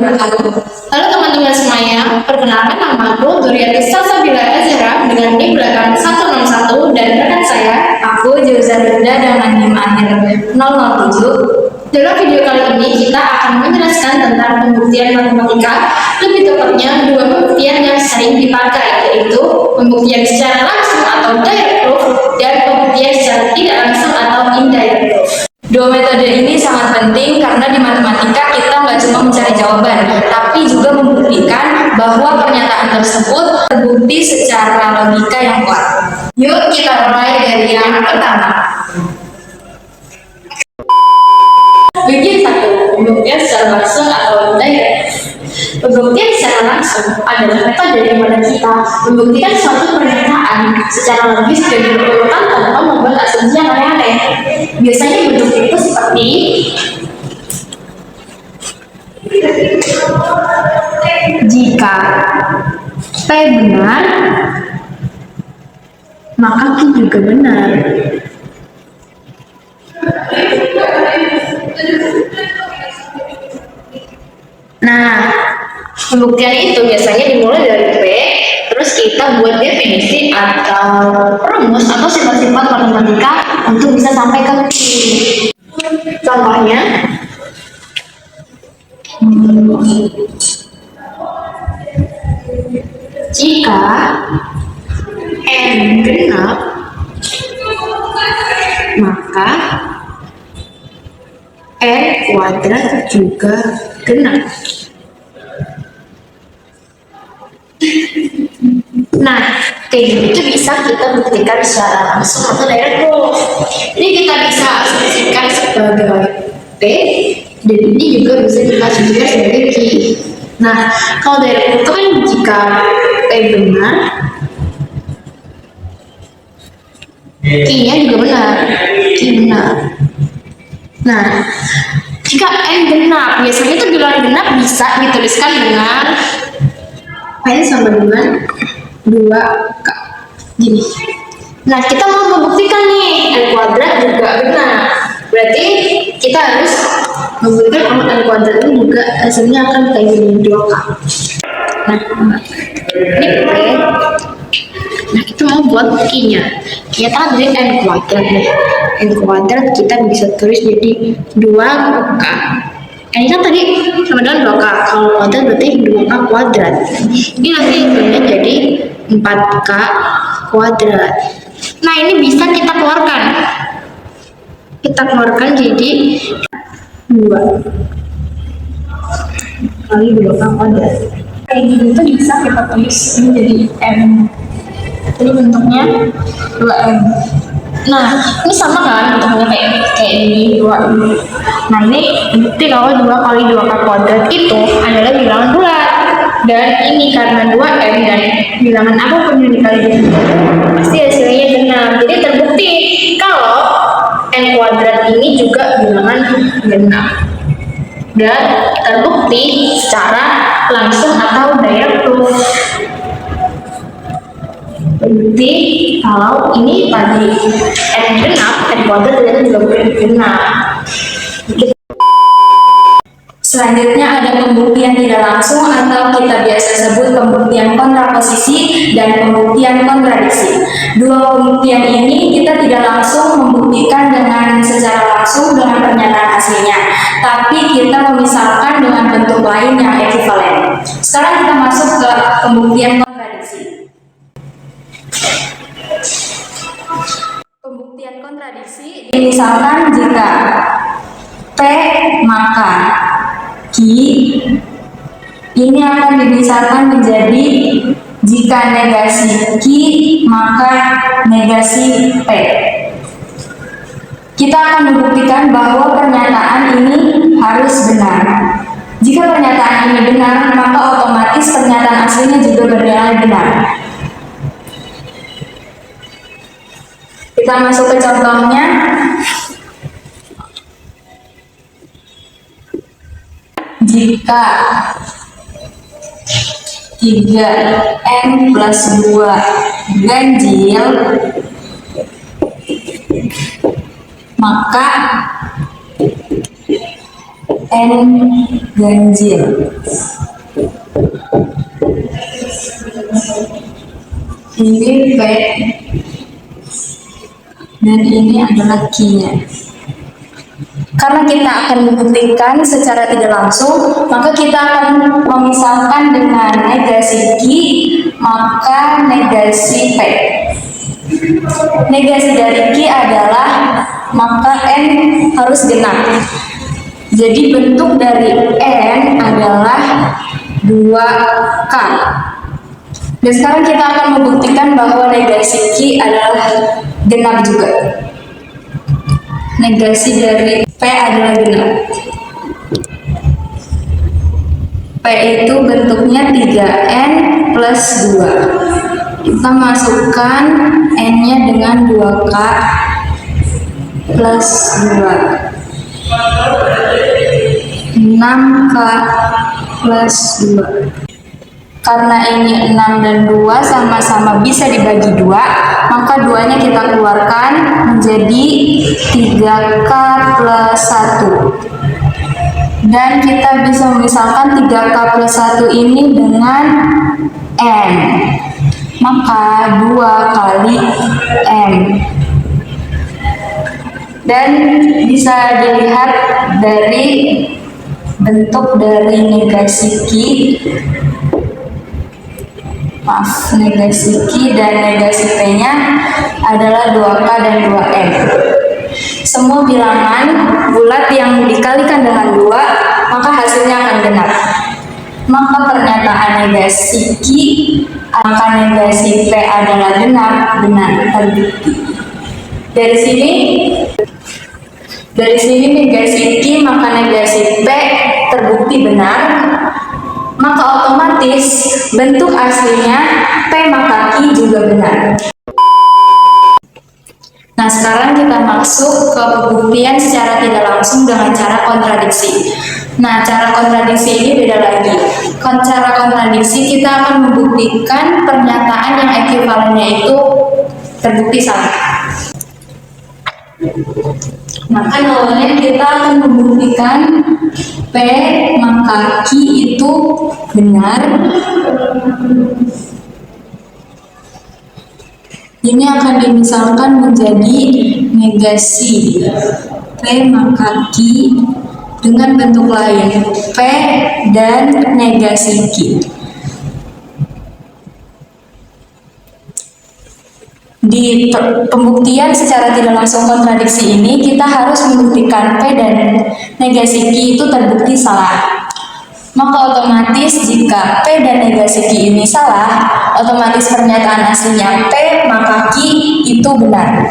wabarakatuh. Halo teman-teman semuanya, perkenalkan nama aku Duriati Salsabila Azhara dengan NIM belakang 161 dan rekan saya, Aku Jauza Rinda dengan NIM akhir 007. Dalam video kali ini kita akan menjelaskan tentang pembuktian matematika, lebih tepatnya dua pembuktian yang sering dipakai, yaitu pembuktian secara langsung atau direct proof dan pembuktian secara tidak langsung atau indirect proof. Dua metode ini sangat penting karena di matematika kita nggak cuma mencari jawaban, tapi juga membuktikan bahwa pernyataan tersebut terbukti secara logika yang kuat. Yuk kita mulai dari yang pertama. Bagian 1, pembuktian secara langsung atau indirect. Pembuktian secara langsung adalah metode di mana kita membuktikan suatu pernyataan secara logis dan berurutan tanpa membuat asumsi yang aneh-aneh. Biasanya bentuk itu seperti Jika P benar, maka Q juga benar. Nah, pembuktian itu biasanya dimulai dari P, terus kita buat definisi atau rumus atau sifat-sifat matematika untuk bisa sampai ke Q. Contohnya, jika N genap, maka N kuadrat juga genap. Nah, kayak gitu bisa kita buktikan secara langsung atau direct proof. Ini kita bisa asumsikan sebagai P, dan ini juga bisa kita asumsikan sebagai Q. Nah, kalau direct proof itu kan jika P benar, Q-nya juga benar, Q benar. Nah, jika N genap, biasanya itu bilangan genap bisa dituliskan dengan N sama dengan 2K. Gini. Nah, kita mau membuktikan nih, N kuadrat juga benar. Berarti kita harus membuktikan bahwa N kuadrat ini juga hasilnya akan kayak gini, 2K. Nah, ini P. Nah, kita mau buat Q-nya. Kita kan dari N kuadrat nih. N kuadrat kita bisa tulis jadi 2K. N kan tadi sama dengan 2K. Kalau kuadrat berarti 2K kuadrat. Ini nanti hasilnya jadi 4K kuadrat. Nah, ini bisa kita keluarkan. Kita keluarkan jadi 2 kali 2K kuadrat. Kayak gitu bisa kita tulis menjadi M. Jadi bentuknya 2M. Nah, ini sama kan bentuknya kayak ini 2M. Nah, ini bukti kalau 2 kali 2K kuadrat itu adalah bilangan bulat. Dan ini karena 2M dan bilangan apapun yang dikali pasti hasilnya benar. Jadi terbukti kalau N kuadrat ini juga bilangan genap. Dan terbukti secara langsung atau direct proof. Terbukti kalau ini tadi N genap, N kuadrat ternyata juga genap. Selanjutnya ada pembuktian tidak langsung atau kita biasa sebut pembuktian kontraposisi dan pembuktian kontradiksi. Dua pembuktian ini kita tidak langsung membuktikan dengan secara langsung dengan pernyataan aslinya, tapi kita memisalkan dengan bentuk lain yang ekivalen. Sekarang kita masuk ke pembuktian kontradiksi. Pembuktian kontradiksi misalkan jika P maka Q ini akan dibesarkan menjadi jika negasi Q maka negasi P. Kita akan membuktikan bahwa pernyataan ini harus benar. Jika pernyataan ini benar, maka otomatis pernyataan aslinya juga bernilai benar. Kita masuk ke contohnya. Jika 3M plus 2 ganjil, maka N ganjil. Ini P dan ini adalah Q-nya. Karena kita akan membuktikan secara tidak langsung, maka kita akan memisahkan dengan negasi Q, maka negasi P. Negasi dari Q adalah maka N harus genap. Jadi bentuk dari N adalah 2K. Dan sekarang kita akan membuktikan bahwa negasi Q adalah genap juga. Negasi dari P adalah genap. P itu bentuknya 3N plus 2. Kita masukkan N-nya dengan 2K plus 2. 6K plus 2. Karena ini 6 dan 2 sama-sama bisa dibagi 2, maka 2-nya kita keluarkan menjadi 3K plus 1. Dan kita bisa memisahkan 3K plus 1 ini dengan M. Maka 2 kali M. Dan bisa dilihat dari bentuk dari negasi Q, negasi Q dan negasi P-nya adalah 2K dan 2M. Semua bilangan bulat yang dikalikan dengan 2, maka hasilnya akan genap. Maka pernyataan negasi Q, maka negasi P adalah genap, benar, terbukti. Dari sini negasi Q maka negasi P terbukti benar, maka otomatis bentuk aslinya P maka Q juga benar. Nah, sekarang kita masuk ke pembuktian secara tidak langsung dengan cara kontradiksi. Nah, cara kontradiksi ini beda lagi. Cara kontradiksi kita akan membuktikan pernyataan yang ekuivalennya itu terbukti salah. Maka awalnya kita akan membuktikan P maka Q itu benar. Ini akan dimisalkan menjadi negasi P maka Q dengan bentuk lain, P dan negasi Q. Di pembuktian secara tidak langsung kontradiksi ini, kita harus membuktikan P dan negasi Q itu terbukti salah. Maka otomatis jika P dan negasi Q ini salah, otomatis pernyataan aslinya P maka Q itu benar.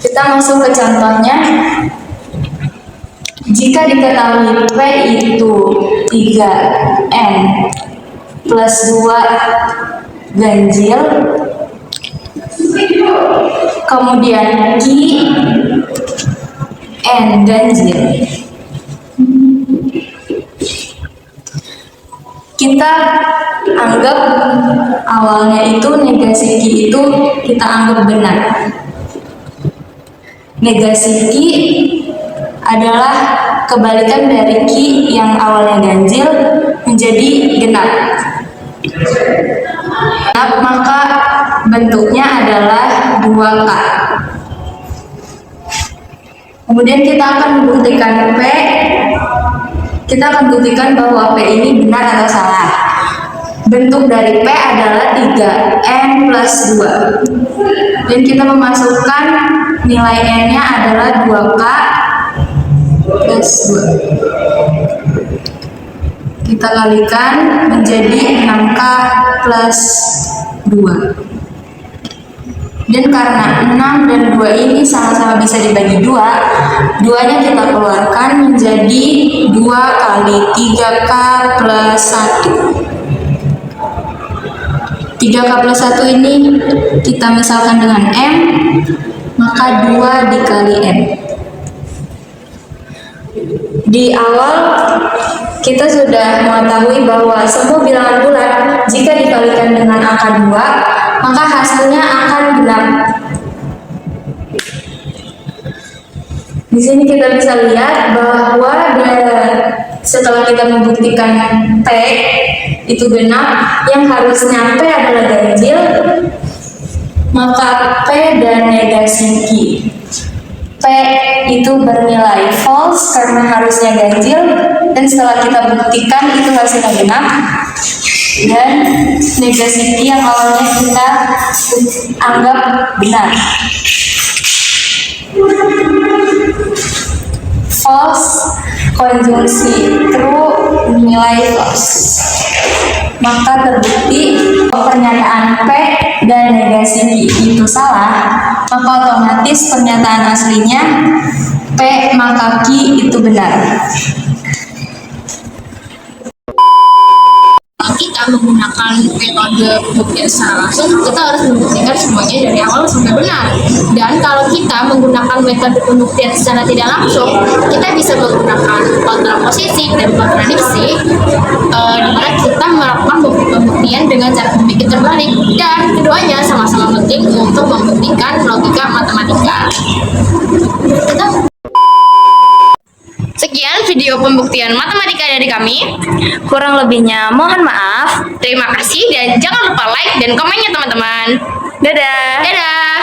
Kita masuk ke contohnya. Jika diketahui P itu 3N plus 2 ganjil, kemudian Q N ganjil, kita anggap awalnya itu negasi Q itu kita anggap benar. Negasi Q adalah kebalikan dari Q yang awalnya ganjil menjadi genap. Maka bentuknya adalah 2K. Kemudian kita akan membuktikan P. Kita akan buktikan bahwa P ini benar atau salah. Bentuk dari P adalah 3N plus 2. Dan kita memasukkan nilai N-nya adalah 2K plus 2. Kita kalikan menjadi 6K plus 2. Dan karena 6 dan 2 ini sama-sama bisa dibagi 2, 2-nya kita keluarkan menjadi 2 kali 3K plus 1. 3K plus 1 ini kita misalkan dengan M, maka 2 dikali M. Di awal kita sudah mengetahui bahwa semua bilangan bulat jika dikalikan dengan angka 2, maka hasilnya akan genap. Di sini kita bisa lihat bahwa setelah kita membuktikan P itu genap, yang harusnya P adalah ganjil, maka P dan negasi Q. P itu bernilai false karena harusnya ganjil, dan setelah kita buktikan itu hasilnya genap. Dan negasi Q yang awalnya kita anggap benar. False konjungsi true nilai false, maka terbukti pernyataan P dan negasi Q itu salah, maka otomatis pernyataan aslinya P maka Q itu benar. Kita menggunakan metode pembuktian secara langsung, kita harus membuktikan semuanya dari awal sampai benar. Dan kalau kita menggunakan metode pembuktian secara tidak langsung, kita bisa menggunakan kontraposisi dan kontradiksi, di mana kita melakukan pembuktian dengan cara berpikir terbalik, dan keduanya sama-sama penting untuk membuktikan logika matematika. Sekian video pembuktian matematika dari kami. Kurang lebihnya mohon maaf. Terima kasih dan jangan lupa like dan komennya teman-teman. Dadah. Dadah.